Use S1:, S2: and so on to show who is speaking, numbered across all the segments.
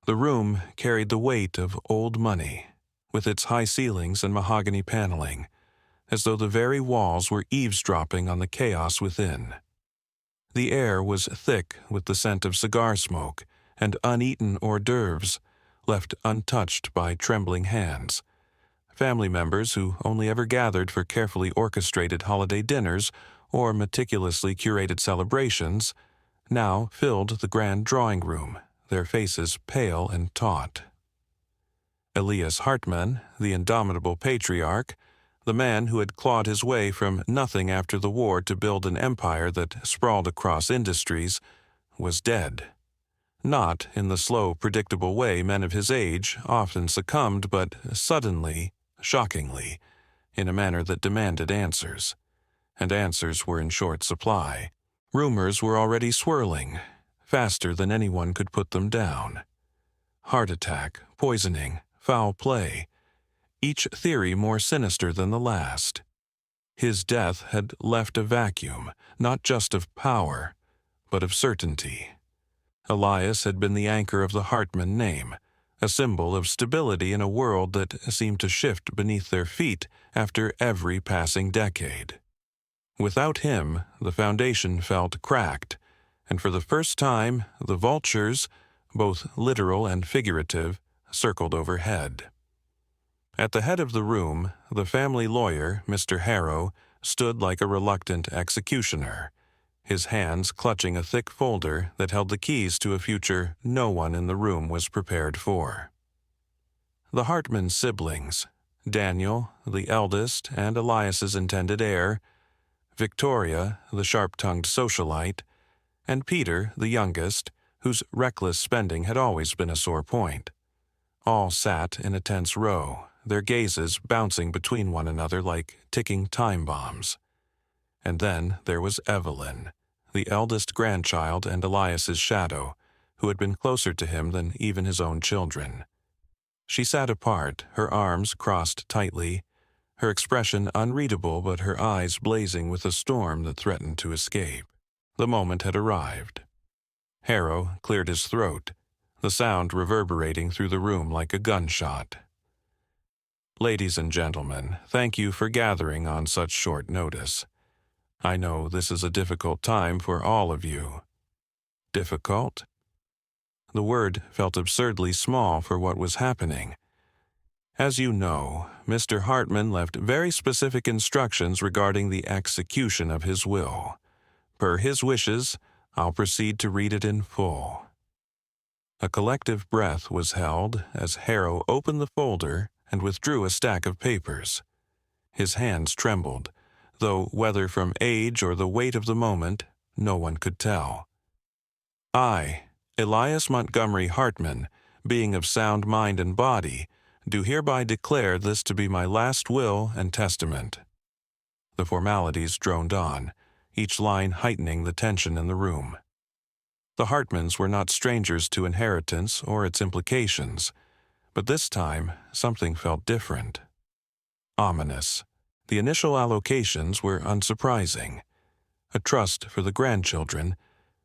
S1: The room carried the weight of old money, with its high ceilings and mahogany paneling, as though the very walls were eavesdropping on the chaos within. The air was thick with the scent of cigar smoke and uneaten hors d'oeuvres, left untouched by trembling hands. Family members who only ever gathered for carefully orchestrated holiday dinners or meticulously curated celebrations now filled the grand drawing room, their faces pale and taut. Elias Hartman, the indomitable patriarch, the man who had clawed his way from nothing after the war to build an empire that sprawled across industries, was dead. Not in the slow, predictable way men of his age often succumbed, but suddenly, shockingly, in a manner that demanded answers. And answers were in short supply. Rumors were already swirling, faster than anyone could put them down. Heart attack, poisoning, foul play, each theory more sinister than the last. His death had left a vacuum, not just of power, but of certainty. Elias had been the anchor of the Hartman name, a symbol of stability in a world that seemed to shift beneath their feet after every passing decade. Without him, the foundation felt cracked, and for the first time, the vultures, both literal and figurative, circled overhead. At the head of the room, the family lawyer, Mr. Harrow, stood like a reluctant executioner, his hands clutching a thick folder that held the keys to a future no one in the room was prepared for. The Hartman siblings, Daniel, the eldest and Elias's intended heir, Victoria, the sharp-tongued socialite, and Peter, the youngest, whose reckless spending had always been a sore point. All sat in a tense row, their gazes bouncing between one another like ticking time bombs. And then there was Evelyn, the eldest grandchild and Elias's shadow, who had been closer to him than even his own children. She sat apart, her arms crossed tightly, her expression unreadable but her eyes blazing with a storm that threatened to escape. The moment had arrived. Harrow cleared his throat, the sound reverberating through the room like a gunshot. Ladies and gentlemen, thank you for gathering on such short notice. I know this is a difficult time for all of you. Difficult? The word felt absurdly small for what was happening. As you know, Mr. Hartman left very specific instructions regarding the execution of his will. Per his wishes, I'll proceed to read it in full. A collective breath was held as Harrow opened the folder and withdrew a stack of papers. His hands trembled, though whether from age or the weight of the moment, no one could tell. I, Elias Montgomery Hartman, being of sound mind and body, do hereby declare this to be my last will and testament. The formalities droned on, each line heightening the tension in the room. The Hartmans were not strangers to inheritance or its implications, but this time something felt different. Ominous. The initial allocations were unsurprising. A trust for the grandchildren,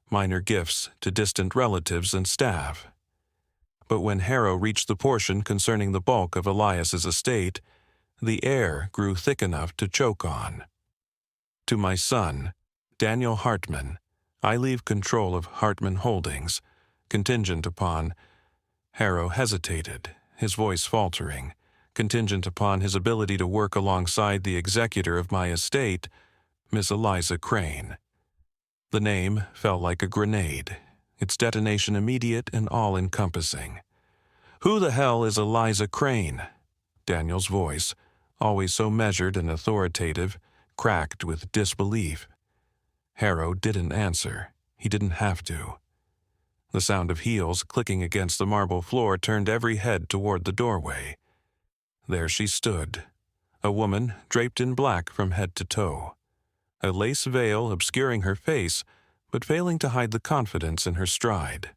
S1: minor gifts to distant relatives and staff. But when Harrow reached the portion concerning the bulk of Elias's estate, the air grew thick enough to choke on. To my son, Daniel Hartman, I leave control of Hartman Holdings, contingent upon— Harrow hesitated, his voice faltering, contingent upon his ability to work alongside the executor of my estate, Miss Eliza Crane. The name fell like a grenade, its detonation immediate and all-encompassing. "Who the hell is Eliza Crane?" Daniel's voice, always so measured and authoritative, cracked with disbelief. Harrow didn't answer. He didn't have to. The sound of heels clicking against the marble floor turned every head toward the doorway. There she stood, a woman draped in black from head to toe, a lace veil obscuring her face but failing to hide the confidence in her stride.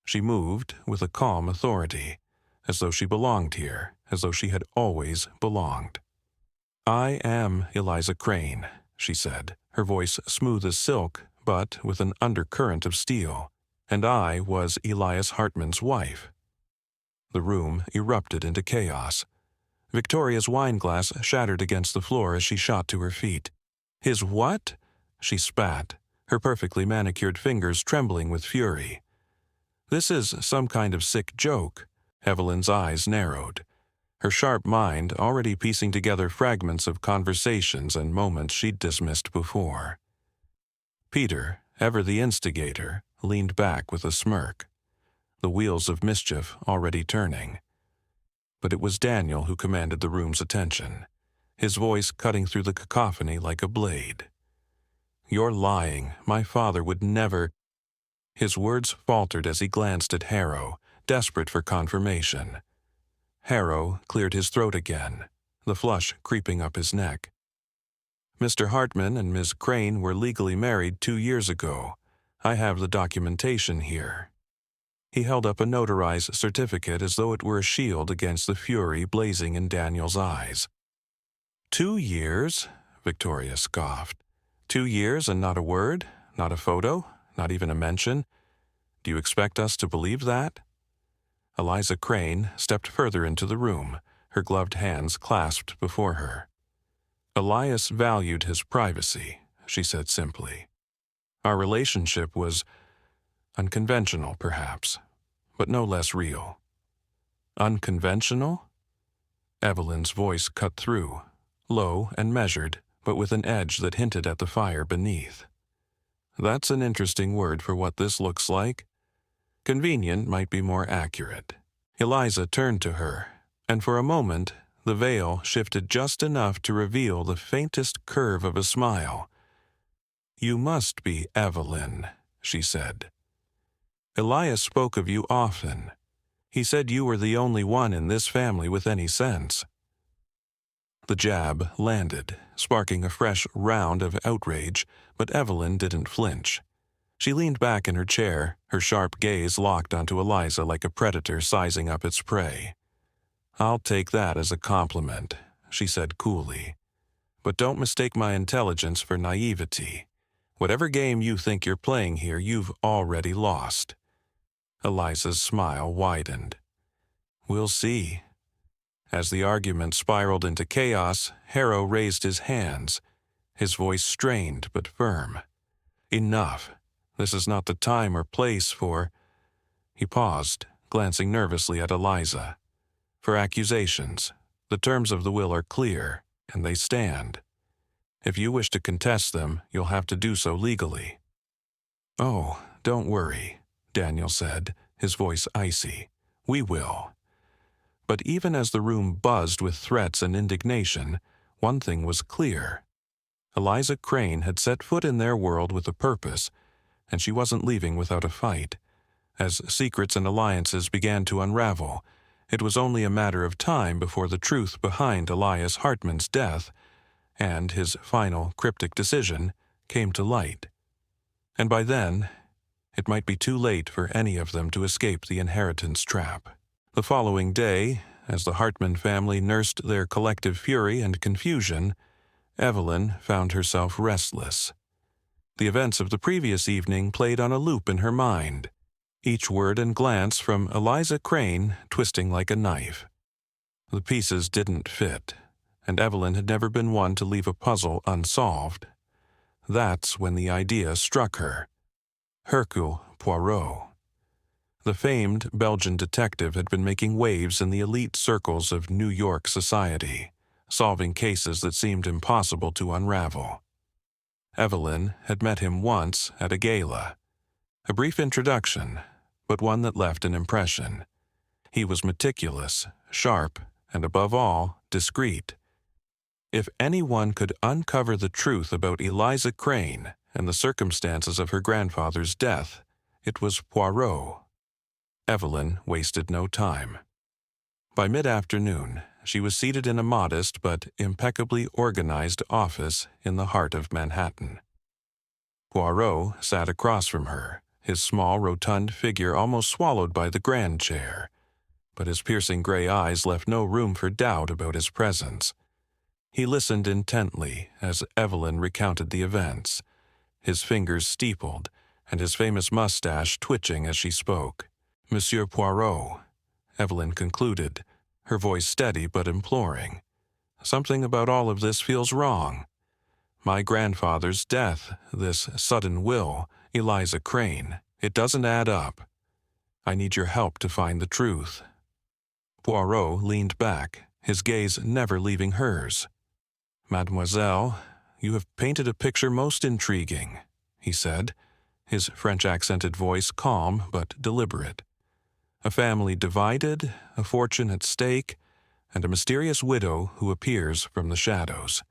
S1: She moved with a calm authority, as though she belonged here, as though she had always belonged. "I am Eliza Crane," she said, her voice smooth as silk, but with an undercurrent of steel. and I was Elias Hartman's wife. The room erupted into chaos. Victoria's wineglass shattered against the floor as she shot to her feet. "His what?" she spat, her perfectly manicured fingers trembling with fury. "This is some kind of sick joke." Evelyn's eyes narrowed, her sharp mind already piecing together fragments of conversations and moments she'd dismissed before. Peter, ever the instigator, leaned back with a smirk, the wheels of mischief already turning. But it was Daniel who commanded the room's attention, his voice cutting through the cacophony like a blade. "You're lying. My father would never—" His words faltered as he glanced at Harrow, desperate for confirmation. Harrow cleared his throat again, the flush creeping up his neck. "Mr. Hartman and Ms. Crane were legally married 2 years ago. I have the documentation here." He held up a notarized certificate as though it were a shield against the fury blazing in Daniel's eyes. 2 years? Victoria scoffed. 2 years and not a word? Not a photo? Not even a mention? Do you expect us to believe that? Eliza Crane stepped further into the room, her gloved hands clasped before her. "Elias valued his privacy," she said simply. "Our relationship was unconventional, perhaps, but no less real." "Unconventional?" Evelyn's voice cut through, low and measured, but with an edge that hinted at the fire beneath. "That's an interesting word for what this looks like. Convenient might be more accurate." Eliza turned to her, and for a moment the veil shifted just enough to reveal the faintest curve of a smile. "You must be Evelyn," she said. "Elias spoke of you often. He said you were the only one in this family with any sense." The jab landed, sparking a fresh round of outrage, but Evelyn didn't flinch. She leaned back in her chair, her sharp gaze locked onto Eliza like a predator sizing up its prey. "I'll take that as a compliment," she said coolly. "But don't mistake my intelligence for naivety. Whatever game you think you're playing here, you've already lost." Eliza's smile widened. "We'll see." As the argument spiraled into chaos, Harrow raised his hands, his voice strained but firm. "Enough. This is not the time or place for—" He paused, glancing nervously at Eliza. "For accusations. The terms of the will are clear, and they stand. If you wish to contest them, you'll have to do so legally." "Oh, don't worry," Daniel said, his voice icy. "We will." But even as the room buzzed with threats and indignation, one thing was clear. Eliza Crane had set foot in their world with a purpose, and she wasn't leaving without a fight. As secrets and alliances began to unravel, it was only a matter of time before the truth behind Elias Hartman's death and his final cryptic decision came to light. And by then, it might be too late for any of them to escape the inheritance trap. The following day, as the Hartman family nursed their collective fury and confusion, Evelyn found herself restless. The events of the previous evening played on a loop in her mind, each word and glance from Eliza Crane twisting like a knife. The pieces didn't fit, and Evelyn had never been one to leave a puzzle unsolved. That's when the idea struck her. Hercule Poirot. The famed Belgian detective had been making waves in the elite circles of New York society, solving cases that seemed impossible to unravel. Evelyn had met him once at a gala. A brief introduction, but one that left an impression. He was meticulous, sharp, and above all, discreet. If anyone could uncover the truth about Eliza Crane and the circumstances of her grandfather's death, it was Poirot. Evelyn wasted no time. By mid-afternoon, she was seated in a modest but impeccably organized office in the heart of Manhattan. Poirot sat across from her, his small, rotund figure almost swallowed by the grand chair, but his piercing gray eyes left no room for doubt about his presence. He listened intently as Evelyn recounted the events, his fingers steepled, and his famous mustache twitching as she spoke. "Monsieur Poirot," Evelyn concluded, her voice steady but imploring. "Something about all of this feels wrong. My grandfather's death, this sudden will, Eliza Crane, it doesn't add up. I need your help to find the truth." Poirot leaned back, his gaze never leaving hers. "Mademoiselle, you have painted a picture most intriguing," he said, his French-accented voice calm but deliberate. "A family divided, a fortune at stake, and a mysterious widow who appears from the shadows.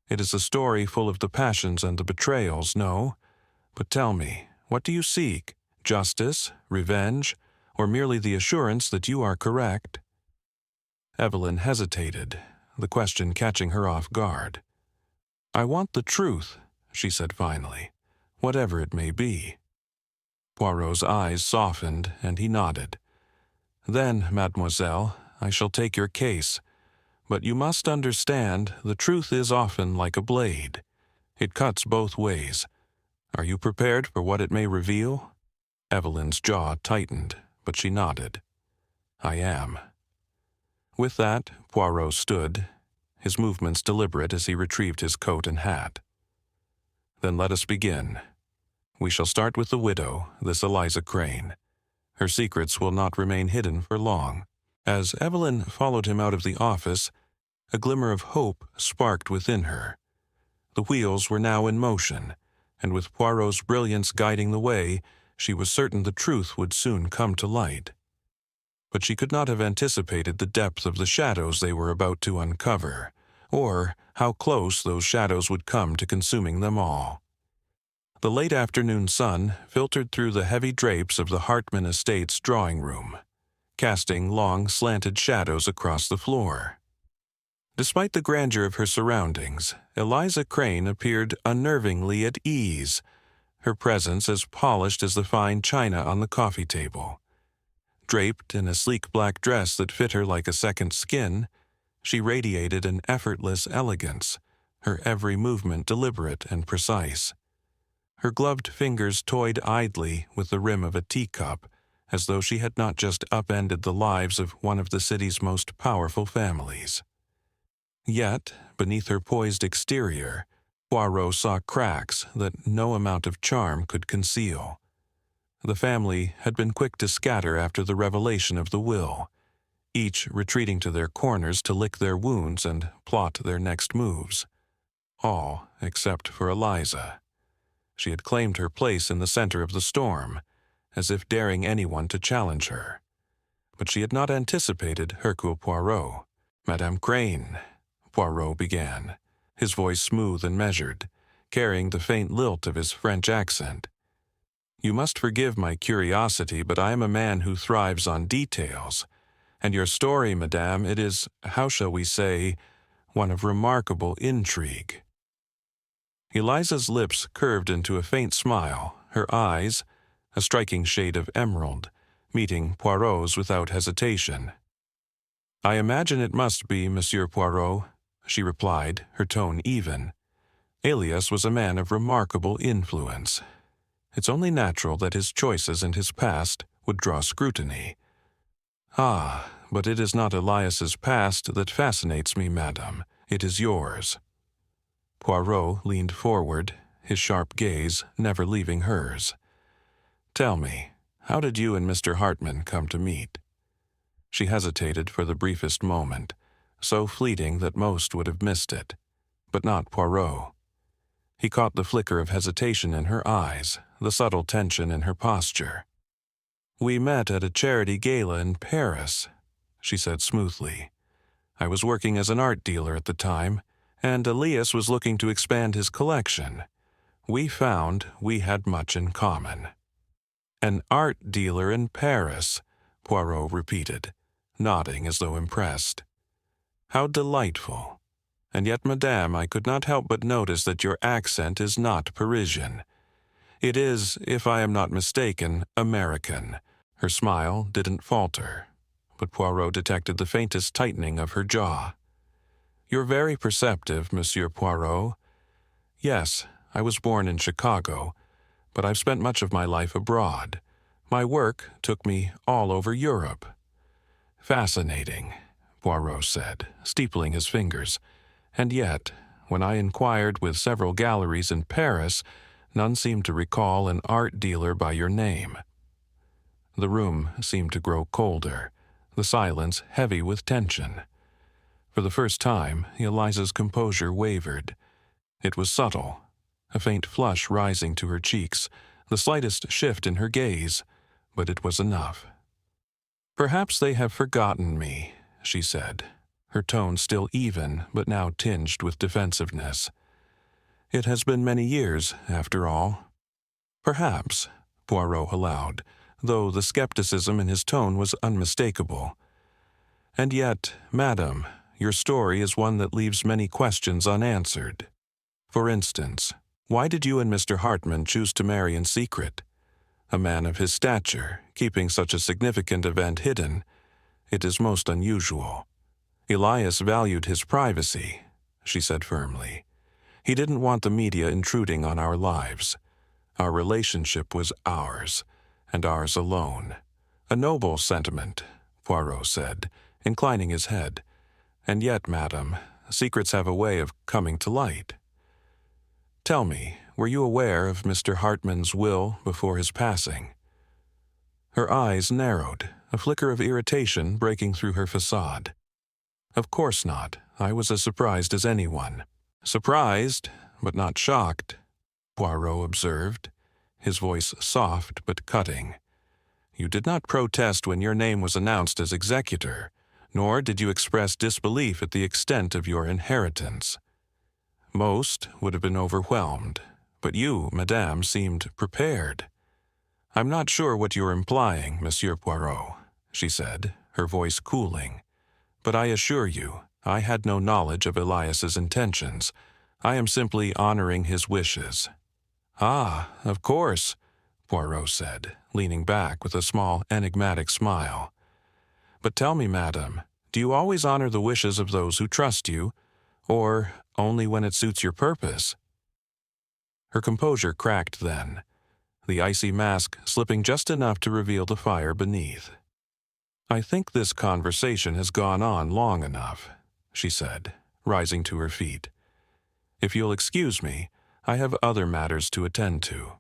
S1: It is a story full of the passions and the betrayals, no? But tell me, what do you seek? Justice, revenge, or merely the assurance that you are correct?" Evelyn hesitated, the question catching her off guard. "I want the truth," she said finally, "whatever it may be." Poirot's eyes softened, and he nodded. "Then, mademoiselle, I shall take your case. But you must understand, the truth is often like a blade. It cuts both ways. Are you prepared for what it may reveal?" Evelyn's jaw tightened, but she nodded. "I am." With that, Poirot stood, his movements deliberate as he retrieved his coat and hat. "Then let us begin. We shall start with the widow, this Eliza Crane. Her secrets will not remain hidden for long." As Evelyn followed him out of the office, a glimmer of hope sparked within her. The wheels were now in motion, and with Poirot's brilliance guiding the way, she was certain the truth would soon come to light. But she could not have anticipated the depth of the shadows they were about to uncover, or how close those shadows would come to consuming them all. The late afternoon sun filtered through the heavy drapes of the Hartman estate's drawing room, casting long, slanted shadows across the floor. Despite the grandeur of her surroundings, Eliza Crane appeared unnervingly at ease, her presence as polished as the fine china on the coffee table. Draped in a sleek black dress that fit her like a second skin, she radiated an effortless elegance, her every movement deliberate and precise. Her gloved fingers toyed idly with the rim of a teacup, as though she had not just upended the lives of one of the city's most powerful families. Yet, beneath her poised exterior, Poirot saw cracks that no amount of charm could conceal. The family had been quick to scatter after the revelation of the will, each retreating to their corners to lick their wounds and plot their next moves. All except for Eliza. She had claimed her place in the center of the storm, as if daring anyone to challenge her. But she had not anticipated Hercule Poirot. "Madame Crane," Poirot began, his voice smooth and measured, carrying the faint lilt of his French accent. "You must forgive my curiosity, but I am a man who thrives on details. And your story, madame, it is, how shall we say, one of remarkable intrigue." Eliza's lips curved into a faint smile, her eyes, a striking shade of emerald, meeting Poirot's without hesitation. "I imagine it must be, Monsieur Poirot," she replied, her tone even. "Elias was a man of remarkable influence. It's only natural that his choices and his past would draw scrutiny." "Ah, but it is not Elias's past that fascinates me, madame. It is yours." Poirot leaned forward, his sharp gaze never leaving hers. "Tell me, how did you and Mr. Hartman come to meet?" She hesitated for the briefest moment, so fleeting that most would have missed it, but not Poirot. He caught the flicker of hesitation in her eyes, the subtle tension in her posture. "We met at a charity gala in Paris," she said smoothly. "I was working as an art dealer at the time, and Elias was looking to expand his collection. We found we had much in common." "An art dealer in Paris," Poirot repeated, nodding as though impressed. "How delightful. And yet, madame, I could not help but notice that your accent is not Parisian. It is, if I am not mistaken, American." Her smile didn't falter, but Poirot detected the faintest tightening of her jaw. "You're very perceptive, Monsieur Poirot. Yes, I was born in Chicago, but I've spent much of my life abroad. My work took me all over Europe." "Fascinating," Poirot said, steepling his fingers. "And yet, when I inquired with several galleries in Paris, none seemed to recall an art dealer by your name." The room seemed to grow colder, the silence heavy with tension. For the first time, Eliza's composure wavered. It was subtle, a faint flush rising to her cheeks, the slightest shift in her gaze, but it was enough. "Perhaps they have forgotten me," she said, her tone still even but now tinged with defensiveness. "It has been many years, after all." "Perhaps," Poirot allowed, though the skepticism in his tone was unmistakable. "And yet, madam, your story is one that leaves many questions unanswered. For instance, why did you and Mr. Hartman choose to marry in secret? A man of his stature, keeping such a significant event hidden, it is most unusual. Elias valued his privacy," she said firmly. "He didn't want the media intruding on our lives. Our relationship was ours, and ours alone." "A noble sentiment," Poirot said, inclining his head. "And yet, madam, secrets have a way of coming to light. Tell me, were you aware of Mr. Hartman's will before his passing?" Her eyes narrowed, a flicker of irritation breaking through her facade. "Of course not. I was as surprised as anyone." "Surprised, but not shocked," Poirot observed, his voice soft but cutting. "You did not protest when your name was announced as executor, nor did you express disbelief at the extent of your inheritance. Most would have been overwhelmed, but you, madame, seemed prepared." "I'm not sure what you're implying, Monsieur Poirot," she said, her voice cooling. "But I assure you, I had no knowledge of Elias's intentions. I am simply honoring his wishes." "Ah, of course," Poirot said, leaning back with a small, enigmatic smile. "But tell me, madam, do you always honor the wishes of those who trust you, or only when it suits your purpose?" Her composure cracked then, the icy mask slipping just enough to reveal the fire beneath. "I think this conversation has gone on long enough," she said, rising to her feet. "If you'll excuse me, I have other matters to attend to."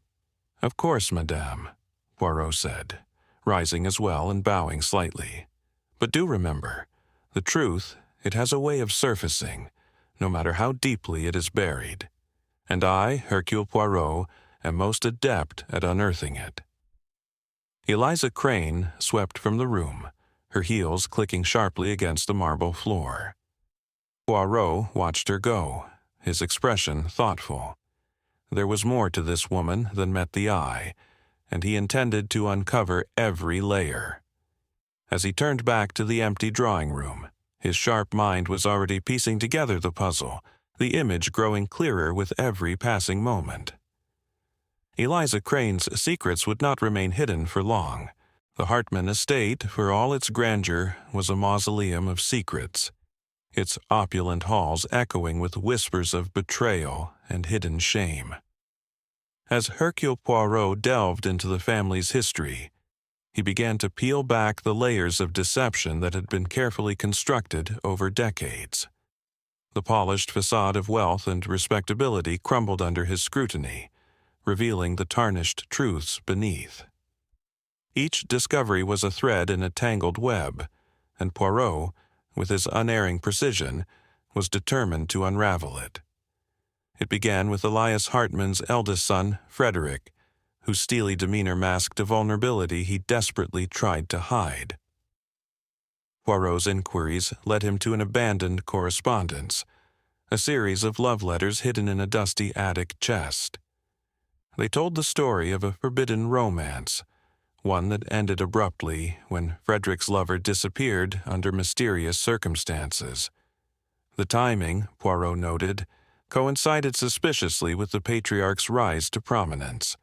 S1: "Of course, madame," Poirot said, rising as well and bowing slightly. "But do remember, the truth, it has a way of surfacing, no matter how deeply it is buried. And I, Hercule Poirot, am most adept at unearthing it." Eliza Crane swept from the room, her heels clicking sharply against the marble floor. Poirot watched her go, his expression thoughtful. There was more to this woman than met the eye, and he intended to uncover every layer. As he turned back to the empty drawing room, his sharp mind was already piecing together the puzzle, the image growing clearer with every passing moment. Eliza Crane's secrets would not remain hidden for long. The Hartman estate, for all its grandeur, was a mausoleum of secrets, its opulent halls echoing with whispers of betrayal and hidden shame. As Hercule Poirot delved into the family's history, he began to peel back the layers of deception that had been carefully constructed over decades. The polished facade of wealth and respectability crumbled under his scrutiny, revealing the tarnished truths beneath. Each discovery was a thread in a tangled web, and Poirot, with his unerring precision, was determined to unravel it. It began with Elias Hartman's eldest son, Frederick, whose steely demeanor masked a vulnerability he desperately tried to hide. Poirot's inquiries led him to an abandoned correspondence, a series of love letters hidden in a dusty attic chest. They told the story of a forbidden romance, one that ended abruptly when Frederick's lover disappeared under mysterious circumstances. The timing, Poirot noted, coincided suspiciously with the patriarch's rise to prominence.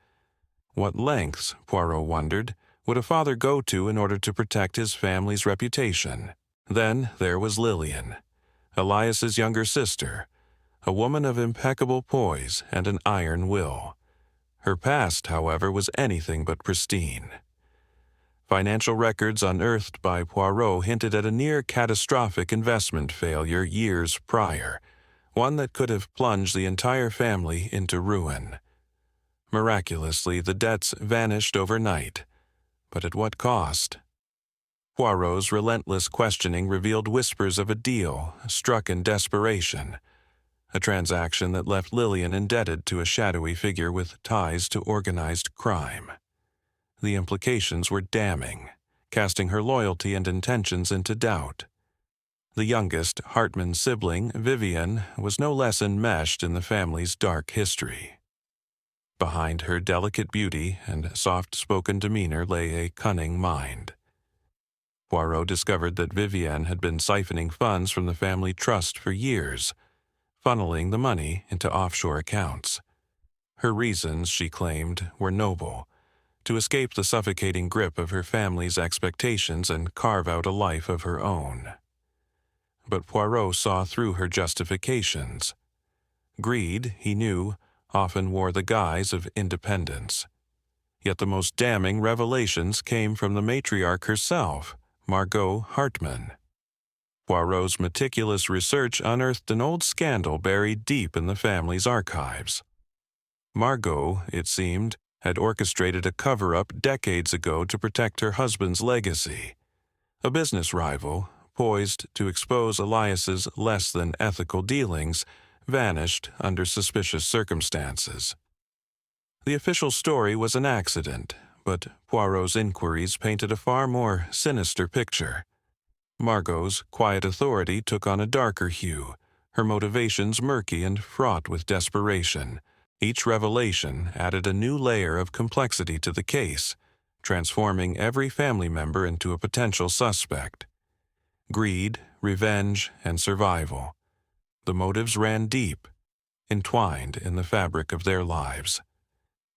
S1: What lengths, Poirot wondered, would a father go to in order to protect his family's reputation? Then there was Lillian, Elias's younger sister, a woman of impeccable poise and an iron will. Her past, however, was anything but pristine. Financial records unearthed by Poirot hinted at a near-catastrophic investment failure years prior, one that could have plunged the entire family into ruin. Miraculously, the debts vanished overnight, but at what cost? Poirot's relentless questioning revealed whispers of a deal struck in desperation, a transaction that left Lillian indebted to a shadowy figure with ties to organized crime. The implications were damning, casting her loyalty and intentions into doubt. The youngest Hartman sibling, Vivian, was no less enmeshed in the family's dark history. Behind her delicate beauty and soft-spoken demeanor lay a cunning mind. Poirot discovered that Vivienne had been siphoning funds from the family trust for years, funneling the money into offshore accounts. Her reasons, she claimed, were noble: to escape the suffocating grip of her family's expectations and carve out a life of her own. But Poirot saw through her justifications. Greed, he knew, often wore the guise of independence. Yet the most damning revelations came from the matriarch herself, Margot Hartman. Poirot's meticulous research unearthed an old scandal buried deep in the family's archives. Margot, it seemed, had orchestrated a cover-up decades ago to protect her husband's legacy. A business rival, poised to expose Elias's less-than-ethical dealings, vanished under suspicious circumstances. The official story was an accident, but Poirot's inquiries painted a far more sinister picture. Margot's quiet authority took on a darker hue, her motivations murky and fraught with desperation. Each revelation added a new layer of complexity to the case, transforming every family member into a potential suspect. Greed, revenge, and survival. The motives ran deep, entwined in the fabric of their lives.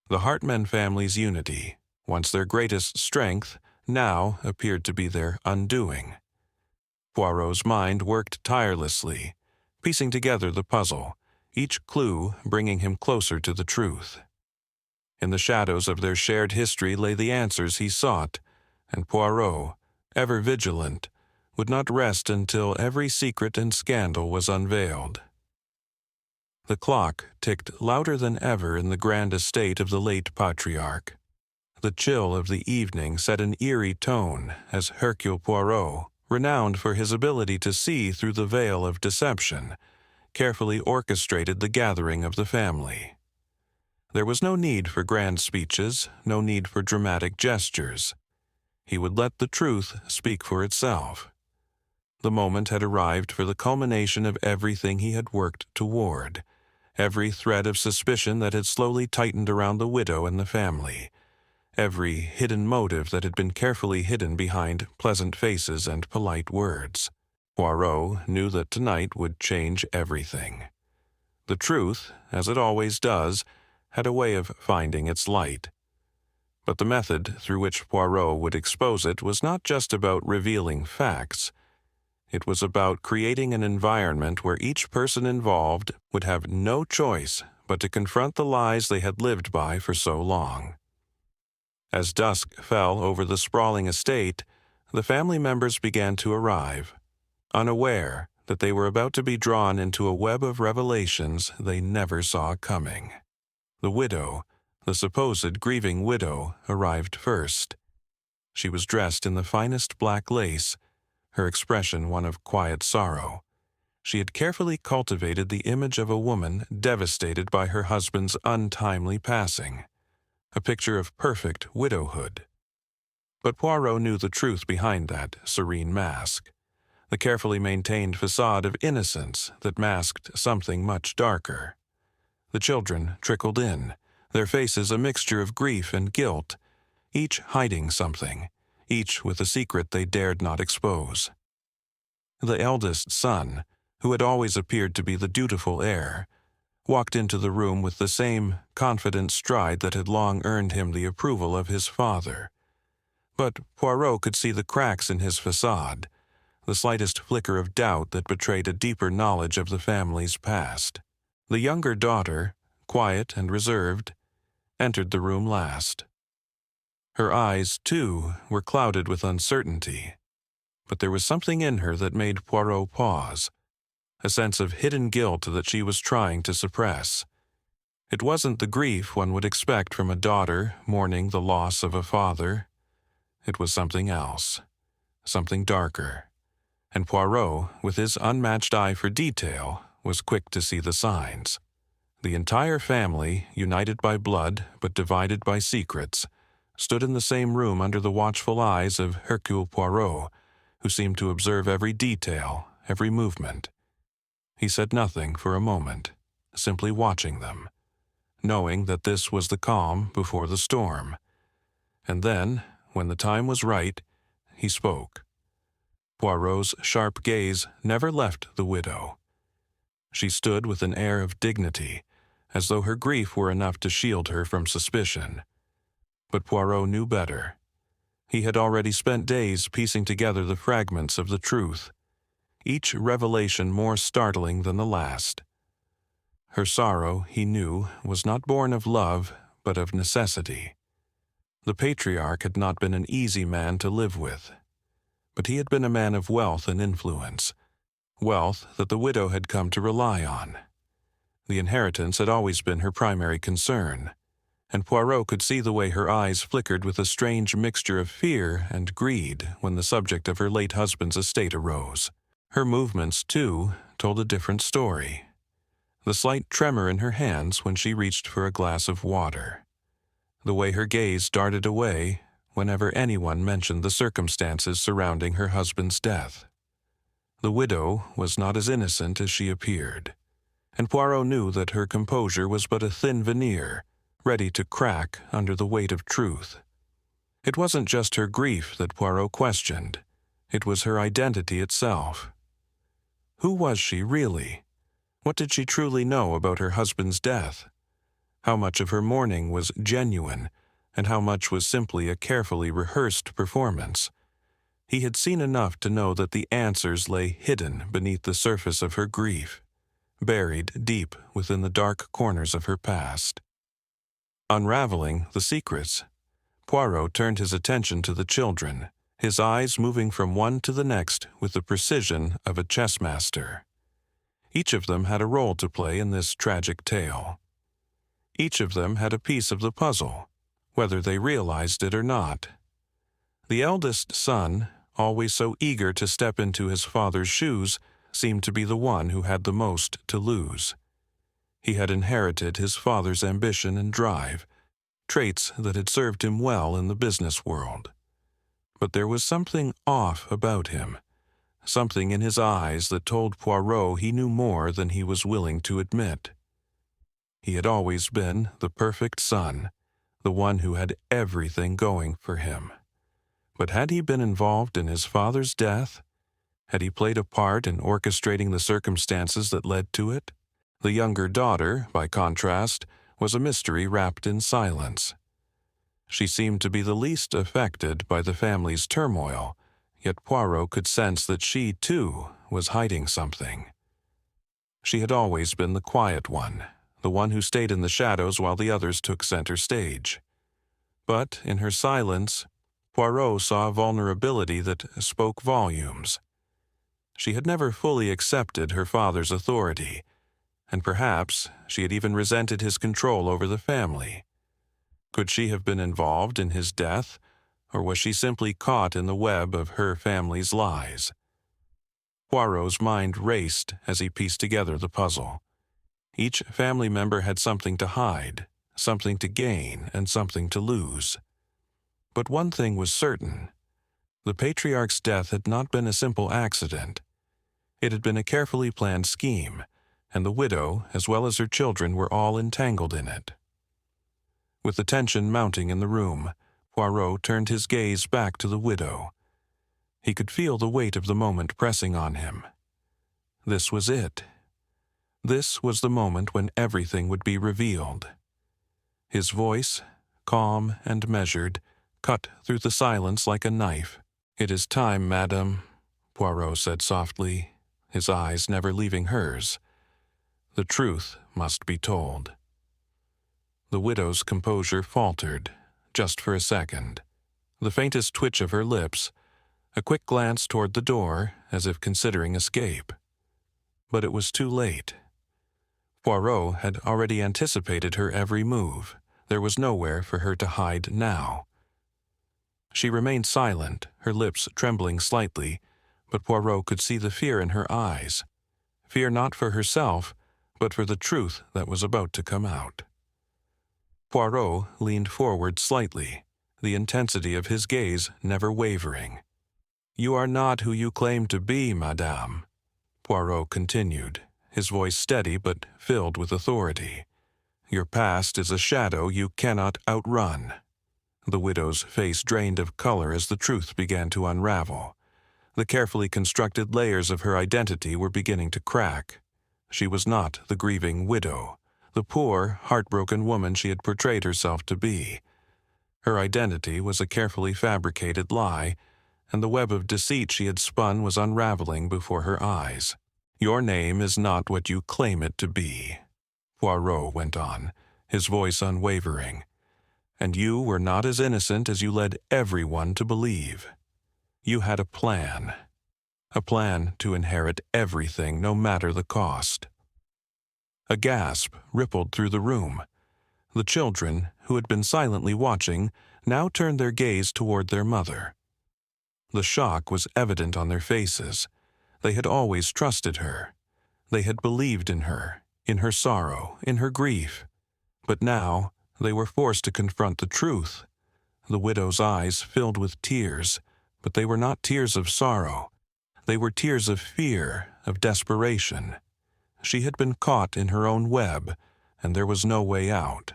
S1: The Hartman family's unity, once their greatest strength, now appeared to be their undoing. Poirot's mind worked tirelessly, piecing together the puzzle, each clue bringing him closer to the truth. In the shadows of their shared history lay the answers he sought, and Poirot, ever vigilant, would not rest until every secret and scandal was unveiled. The clock ticked louder than ever in the grand estate of the late patriarch. The chill of the evening set an eerie tone as Hercule Poirot, renowned for his ability to see through the veil of deception, carefully orchestrated the gathering of the family. There was no need for grand speeches, no need for dramatic gestures. He would let the truth speak for itself. The moment had arrived for the culmination of everything he had worked toward, every thread of suspicion that had slowly tightened around the widow and the family, every hidden motive that had been carefully hidden behind pleasant faces and polite words. Poirot knew that tonight would change everything. The truth, as it always does, had a way of finding its light. But the method through which Poirot would expose it was not just about revealing facts. It was about creating an environment where each person involved would have no choice but to confront the lies they had lived by for so long. As dusk fell over the sprawling estate, the family members began to arrive, unaware that they were about to be drawn into a web of revelations they never saw coming. The widow, the supposed grieving widow, arrived first. She was dressed in the finest black lace, her expression one of quiet sorrow. She had carefully cultivated the image of a woman devastated by her husband's untimely passing, a picture of perfect widowhood. But Poirot knew the truth behind that serene mask, the carefully maintained facade of innocence that masked something much darker. The children trickled in, their faces a mixture of grief and guilt, each hiding something, each with a secret they dared not expose. The eldest son, who had always appeared to be the dutiful heir, walked into the room with the same confident stride that had long earned him the approval of his father. But Poirot could see the cracks in his facade, the slightest flicker of doubt that betrayed a deeper knowledge of the family's past. The younger daughter, quiet and reserved, entered the room last. Her eyes, too, were clouded with uncertainty, but there was something in her that made Poirot pause, a sense of hidden guilt that she was trying to suppress. It wasn't the grief one would expect from a daughter mourning the loss of a father. It was something else, something darker, and Poirot, with his unmatched eye for detail, was quick to see the signs. The entire family, united by blood but divided by secrets, stood in the same room under the watchful eyes of Hercule Poirot, who seemed to observe every detail, every movement. He said nothing for a moment, simply watching them, knowing that this was the calm before the storm. And then, when the time was right, he spoke. Poirot's sharp gaze never left the widow. She stood with an air of dignity, as though her grief were enough to shield her from suspicion. But Poirot knew better. He had already spent days piecing together the fragments of the truth, each revelation more startling than the last. Her sorrow, he knew, was not born of love, but of necessity. The patriarch had not been an easy man to live with, but he had been a man of wealth and influence, wealth that the widow had come to rely on. The inheritance had always been her primary concern, and Poirot could see the way her eyes flickered with a strange mixture of fear and greed when the subject of her late husband's estate arose. Her movements, too, told a different story. The slight tremor in her hands when she reached for a glass of water. The way her gaze darted away whenever anyone mentioned the circumstances surrounding her husband's death. The widow was not as innocent as she appeared, and Poirot knew that her composure was but a thin veneer, ready to crack under the weight of truth. It wasn't just her grief that Poirot questioned. It was her identity itself. Who was she really? What did she truly know about her husband's death? How much of her mourning was genuine, and how much was simply a carefully rehearsed performance? He had seen enough to know that the answers lay hidden beneath the surface of her grief, buried deep within the dark corners of her past. Unraveling the secrets, Poirot turned his attention to the children, his eyes moving from one to the next with the precision of a chess master. Each of them had a role to play in this tragic tale. Each of them had a piece of the puzzle, whether they realized it or not. The eldest son, always so eager to step into his father's shoes, seemed to be the one who had the most to lose. He had inherited his father's ambition and drive, traits that had served him well in the business world. But there was something off about him, something in his eyes that told Poirot he knew more than he was willing to admit. He had always been the perfect son, the one who had everything going for him. But had he been involved in his father's death? Had he played a part in orchestrating the circumstances that led to it? The younger daughter, by contrast, was a mystery wrapped in silence. She seemed to be the least affected by the family's turmoil, yet Poirot could sense that she, too, was hiding something. She had always been the quiet one, the one who stayed in the shadows while the others took center stage. But in her silence, Poirot saw a vulnerability that spoke volumes. She had never fully accepted her father's authority, and perhaps she had even resented his control over the family. Could she have been involved in his death, or was she simply caught in the web of her family's lies? Poirot's mind raced as he pieced together the puzzle. Each family member had something to hide, something to gain, and something to lose. But one thing was certain. The patriarch's death had not been a simple accident. It had been a carefully planned scheme, and the widow, as well as her children, were all entangled in it. With the tension mounting in the room, Poirot turned his gaze back to the widow. He could feel the weight of the moment pressing on him. This was it. This was the moment when everything would be revealed. His voice, calm and measured, cut through the silence like a knife. "It is time, madame," Poirot said softly, his eyes never leaving hers. "The truth must be told." The widow's composure faltered, just for a second. The faintest twitch of her lips, a quick glance toward the door, as if considering escape. But it was too late. Poirot had already anticipated her every move. There was nowhere for her to hide now. She remained silent, her lips trembling slightly, but Poirot could see the fear in her eyes. Fear not for herself, but for the truth that was about to come out. Poirot leaned forward slightly, the intensity of his gaze never wavering. "You are not who you claim to be, madame," Poirot continued, his voice steady but filled with authority. "Your past is a shadow you cannot outrun." The widow's face drained of color as the truth began to unravel. The carefully constructed layers of her identity were beginning to crack. She was not the grieving widow, the poor, heartbroken woman she had portrayed herself to be. Her identity was a carefully fabricated lie, and the web of deceit she had spun was unraveling before her eyes. "Your name is not what you claim it to be," Poirot went on, his voice unwavering. "And you were not as innocent as you led everyone to believe. You had a plan to inherit everything, no matter the cost." A gasp rippled through the room. The children, who had been silently watching, now turned their gaze toward their mother. The shock was evident on their faces. They had always trusted her. They had believed in her sorrow, in her grief. But now they were forced to confront the truth. The widow's eyes filled with tears, but they were not tears of sorrow. They were tears of fear, of desperation. She had been caught in her own web, and there was no way out.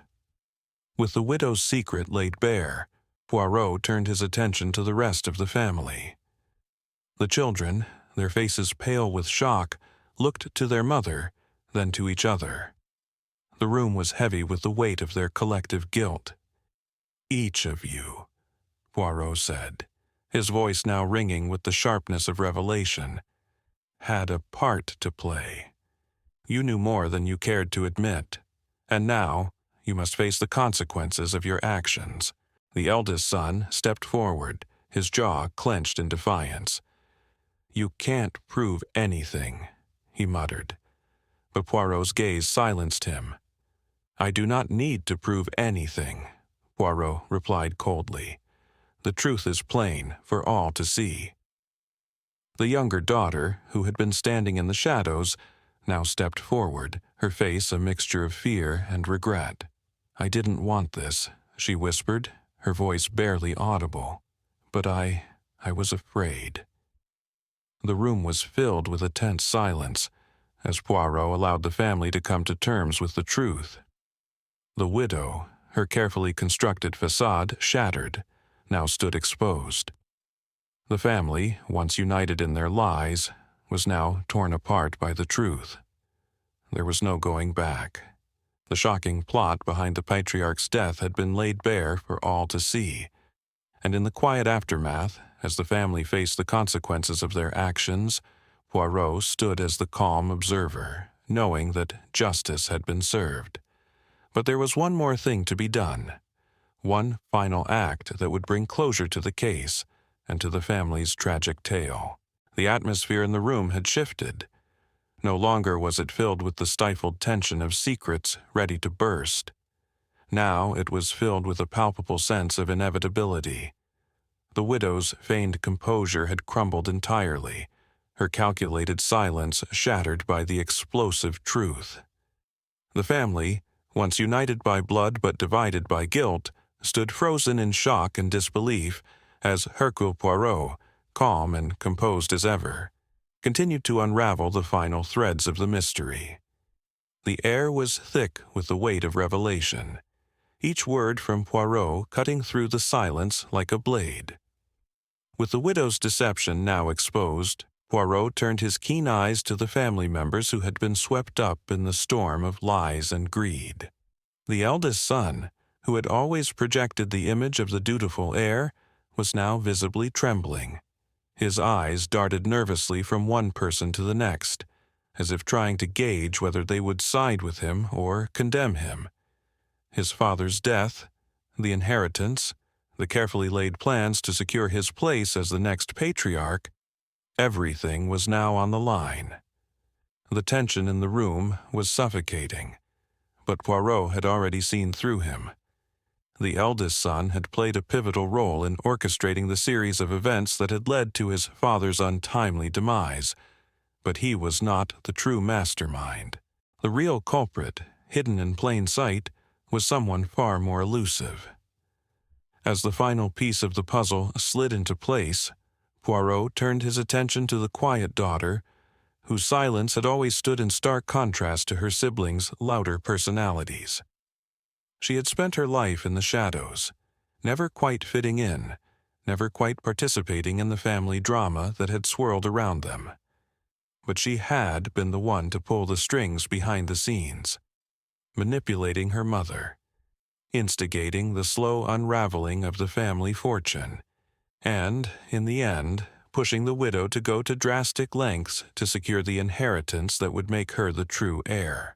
S1: With the widow's secret laid bare, Poirot turned his attention to the rest of the family. The children, their faces pale with shock, looked to their mother, then to each other. The room was heavy with the weight of their collective guilt. "Each of you," Poirot said, his voice now ringing with the sharpness of revelation, "had a part to play. You knew more than you cared to admit, and now you must face the consequences of your actions." The eldest son stepped forward, his jaw clenched in defiance. "You can't prove anything," he muttered. But Poirot's gaze silenced him. "I do not need to prove anything," Poirot replied coldly. "The truth is plain for all to see." The younger daughter, who had been standing in the shadows, now stepped forward, her face a mixture of fear and regret. "I didn't want this," she whispered, her voice barely audible. "But I was afraid." The room was filled with a tense silence, as Poirot allowed the family to come to terms with the truth. The widow, her carefully constructed facade shattered, now stood exposed. The family, once united in their lies, was now torn apart by the truth. There was no going back. The shocking plot behind the patriarch's death had been laid bare for all to see, and in the quiet aftermath, as the family faced the consequences of their actions, Poirot stood as the calm observer, knowing that justice had been served. But there was one more thing to be done, one final act that would bring closure to the case and to the family's tragic tale. The atmosphere in the room had shifted. No longer was it filled with the stifled tension of secrets ready to burst. Now it was filled with a palpable sense of inevitability. The widow's feigned composure had crumbled entirely, her calculated silence shattered by the explosive truth. The family, once united by blood but divided by guilt, stood frozen in shock and disbelief as Hercule Poirot, calm and composed as ever, continued to unravel the final threads of the mystery. The air was thick with the weight of revelation, each word from Poirot cutting through the silence like a blade. With the widow's deception now exposed, Poirot turned his keen eyes to the family members who had been swept up in the storm of lies and greed. The eldest son, who had always projected the image of the dutiful heir, was now visibly trembling. His eyes darted nervously from one person to the next, as if trying to gauge whether they would side with him or condemn him. his father's death, the inheritance, the carefully laid plans to secure his place as the next patriarch, everything was now on the line. The tension in the room was suffocating, but Poirot had already seen through him. The eldest son had played a pivotal role in orchestrating the series of events that had led to his father's untimely demise, but he was not the true mastermind. The real culprit, hidden in plain sight, was someone far more elusive. As the final piece of the puzzle slid into place, Poirot turned his attention to the quiet daughter, whose silence had always stood in stark contrast to her siblings' louder personalities. She had spent her life in the shadows, never quite fitting in, never quite participating in the family drama that had swirled around them. But she had been the one to pull the strings behind the scenes, manipulating her mother, instigating the slow unraveling of the family fortune, and, in the end, pushing the widow to go to drastic lengths to secure the inheritance that would make her the true heir.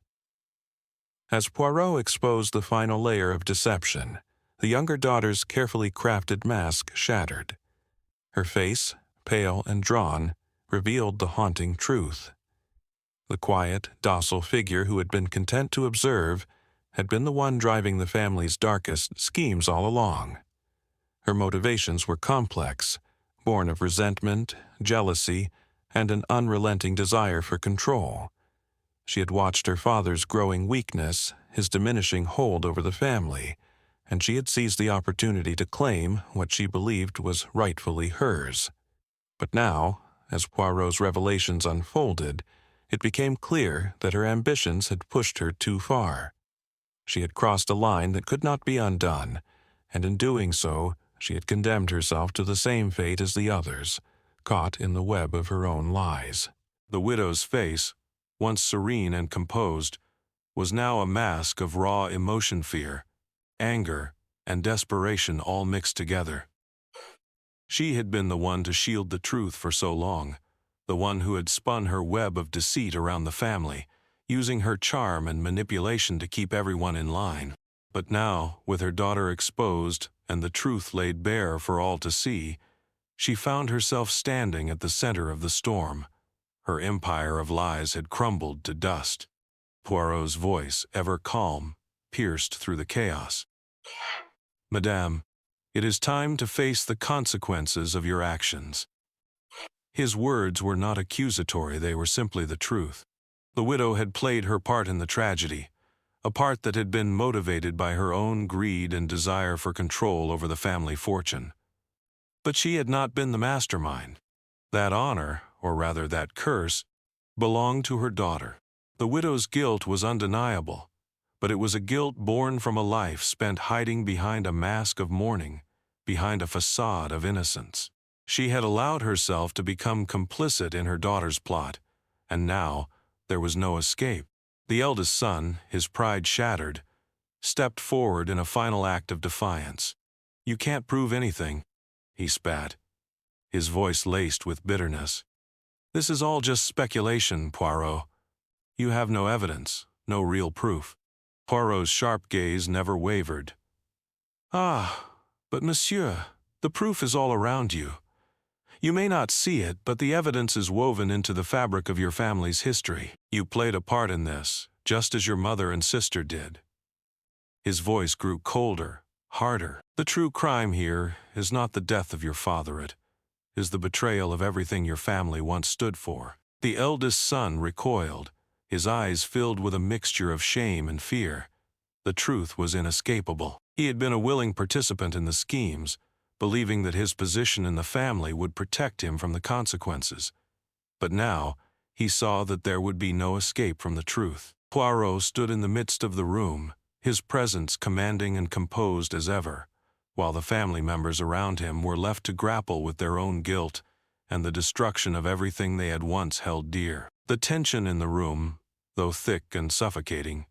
S1: As Poirot exposed the final layer of deception, the younger daughter's carefully crafted mask shattered. Her face, pale and drawn, revealed the haunting truth. The quiet, docile figure who had been content to observe had been the one driving the family's darkest schemes all along. Her motivations were complex, born of resentment, jealousy, and an unrelenting desire for control. She had watched her father's growing weakness, his diminishing hold over the family, and she had seized the opportunity to claim what she believed was rightfully hers. But now, as Poirot's revelations unfolded, it became clear that her ambitions had pushed her too far. She had crossed a line that could not be undone, and in doing so, she had condemned herself to the same fate as the others, caught in the web of her own lies. The widow's face, once serene and composed, was now a mask of raw emotion, fear, anger, and desperation all mixed together. She had been the one to shield the truth for so long, the one who had spun her web of deceit around the family, using her charm and manipulation to keep everyone in line. But now, with her daughter exposed and the truth laid bare for all to see, she found herself standing at the center of the storm. Her empire of lies had crumbled to dust. Poirot's voice, ever calm, pierced through the chaos. "Madame, it is time to face the consequences of your actions." His words were not accusatory, they were simply the truth. The widow had played her part in the tragedy, a part that had been motivated by her own greed and desire for control over the family fortune. But she had not been the mastermind. That honor, or rather that curse, belonged to her daughter. The widow's guilt was undeniable, but it was a guilt born from a life spent hiding behind a mask of mourning, behind a facade of innocence. She had allowed herself to become complicit in her daughter's plot, and now there was no escape. The eldest son, his pride shattered, stepped forward in a final act of defiance. "You can't prove anything," he spat, his voice laced with bitterness. "This is all just speculation, Poirot. You have no evidence, no real proof." Poirot's sharp gaze never wavered. "Ah, but monsieur, the proof is all around you. You may not see it, but the evidence is woven into the fabric of your family's history. You played a part in this, just as your mother and sister did." His voice grew colder, harder. "The true crime here is not the death of your father, it is the betrayal of everything your family once stood for." The eldest son recoiled, his eyes filled with a mixture of shame and fear. The truth was inescapable. He had been a willing participant in the schemes, believing that his position in the family would protect him from the consequences. But now, he saw that there would be no escape from the truth. Poirot stood in the midst of the room, his presence commanding and composed as ever, while the family members around him were left to grapple with their own guilt and the destruction of everything they had once held dear. The tension in the room, though thick and suffocating,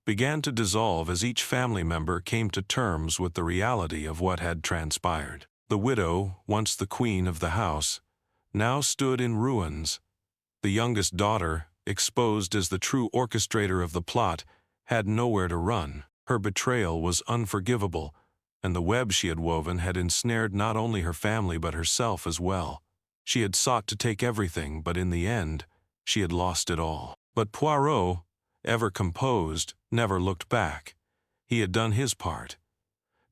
S1: began to dissolve as each family member came to terms with the reality of what had transpired. The widow, once the queen of the house, now stood in ruins. The youngest daughter, exposed as the true orchestrator of the plot, had nowhere to run. Her betrayal was unforgivable, and the web she had woven had ensnared not only her family but herself as well. She had sought to take everything, but in the end, she had lost it all. But Poirot, ever composed, never looked back. He had done his part.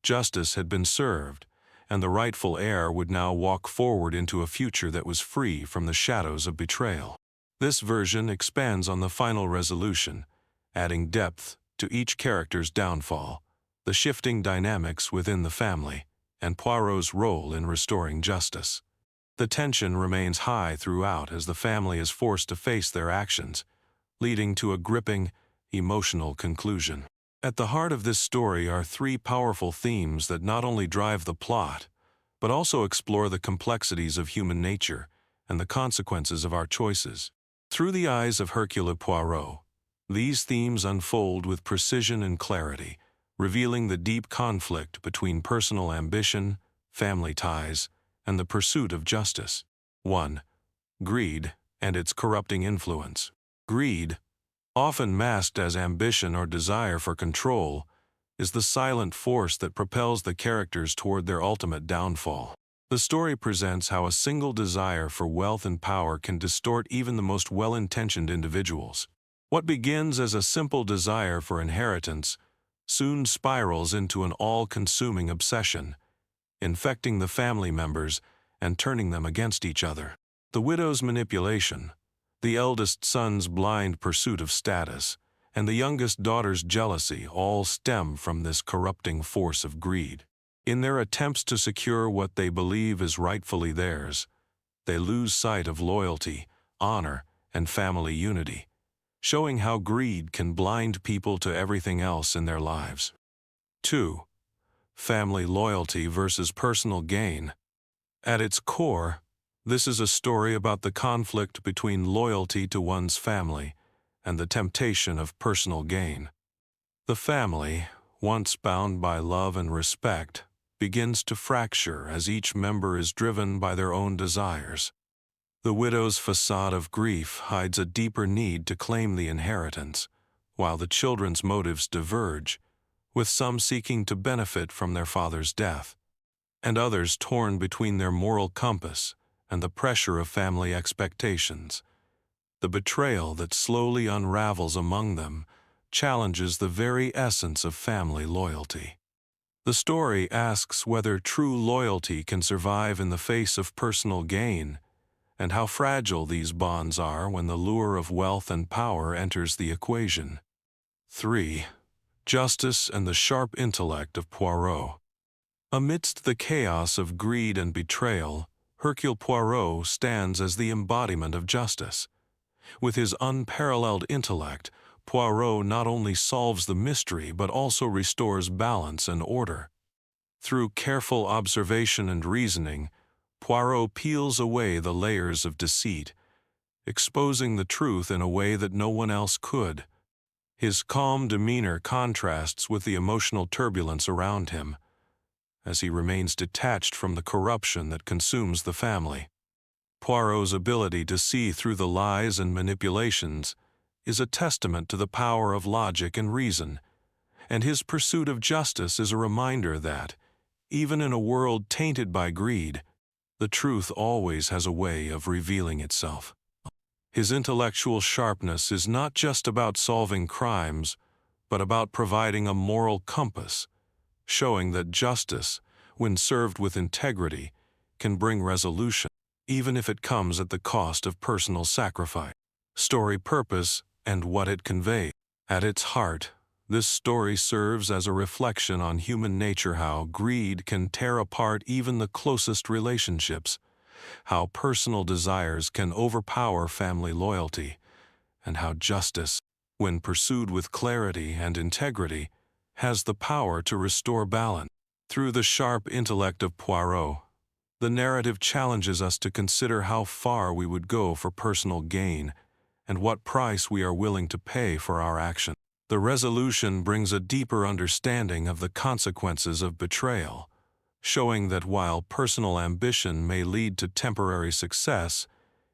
S1: Justice had been served, and the rightful heir would now walk forward into a future that was free from the shadows of betrayal. This version expands on the final resolution, adding depth to each character's downfall, the shifting dynamics within the family, and Poirot's role in restoring justice. The tension remains high throughout as the family is forced to face their actions, leading to a gripping, emotional conclusion. At the heart of this story are three powerful themes that not only drive the plot, but also explore the complexities of human nature and the consequences of our choices. Through the eyes of Hercule Poirot, these themes unfold with precision and clarity, revealing the deep conflict between personal ambition, family ties, and the pursuit of justice. 1. Greed and its corrupting influence. Greed, often masked as ambition or desire for control, is the silent force that propels the characters toward their ultimate downfall. The story presents how a single desire for wealth and power can distort even the most well-intentioned individuals. What begins as a simple desire for inheritance soon spirals into an all-consuming obsession, infecting the family members and turning them against each other. The widow's manipulation, the eldest son's blind pursuit of status, and the youngest daughter's jealousy all stem from this corrupting force of greed. In their attempts to secure what they believe is rightfully theirs, they lose sight of loyalty, honor, and family unity, showing how greed can blind people to everything else in their lives. 2. Family loyalty versus personal gain. At its core, this is a story about the conflict between loyalty to one's family and the temptation of personal gain. The family, once bound by love and respect, begins to fracture as each member is driven by their own desires. The widow's facade of grief hides a deeper need to claim the inheritance, while the children's motives diverge, with some seeking to benefit from their father's death, and others torn between their moral compass and the pressure of family expectations. The betrayal that slowly unravels among them challenges the very essence of family loyalty. The story asks whether true loyalty can survive in the face of personal gain, and how fragile these bonds are when the lure of wealth and power enters the equation. 3. Justice and the sharp intellect of Poirot. Amidst the chaos of greed and betrayal, Hercule Poirot stands as the embodiment of justice. With his unparalleled intellect, Poirot not only solves the mystery but also restores balance and order. Through careful observation and reasoning, Poirot peels away the layers of deceit, exposing the truth in a way that no one else could. His calm demeanor contrasts with the emotional turbulence around him, as he remains detached from the corruption that consumes the family. Poirot's ability to see through the lies and manipulations is a testament to the power of logic and reason, and his pursuit of justice is a reminder that, even in a world tainted by greed, the truth always has a way of revealing itself. His intellectual sharpness is not just about solving crimes, but about providing a moral compass, showing that justice, when served with integrity, can bring resolution, even if it comes at the cost of personal sacrifice. Story purpose and what it conveys. At its heart, this story serves as a reflection on human nature, how greed can tear apart even the closest relationships, how personal desires can overpower family loyalty, and how justice, when pursued with clarity and integrity, has the power to restore balance. Through the sharp intellect of Poirot, the narrative challenges us to consider how far we would go for personal gain and what price we are willing to pay for our action. The resolution brings a deeper understanding of the consequences of betrayal, showing that while personal ambition may lead to temporary success,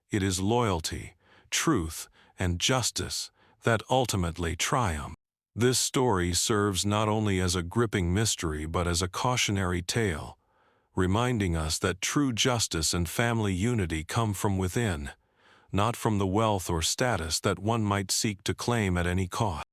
S1: it is loyalty, truth, and justice that ultimately triumph. This story serves not only as a gripping mystery but as a cautionary tale, reminding us that true justice and family unity come from within, not from the wealth or status that one might seek to claim at any cost.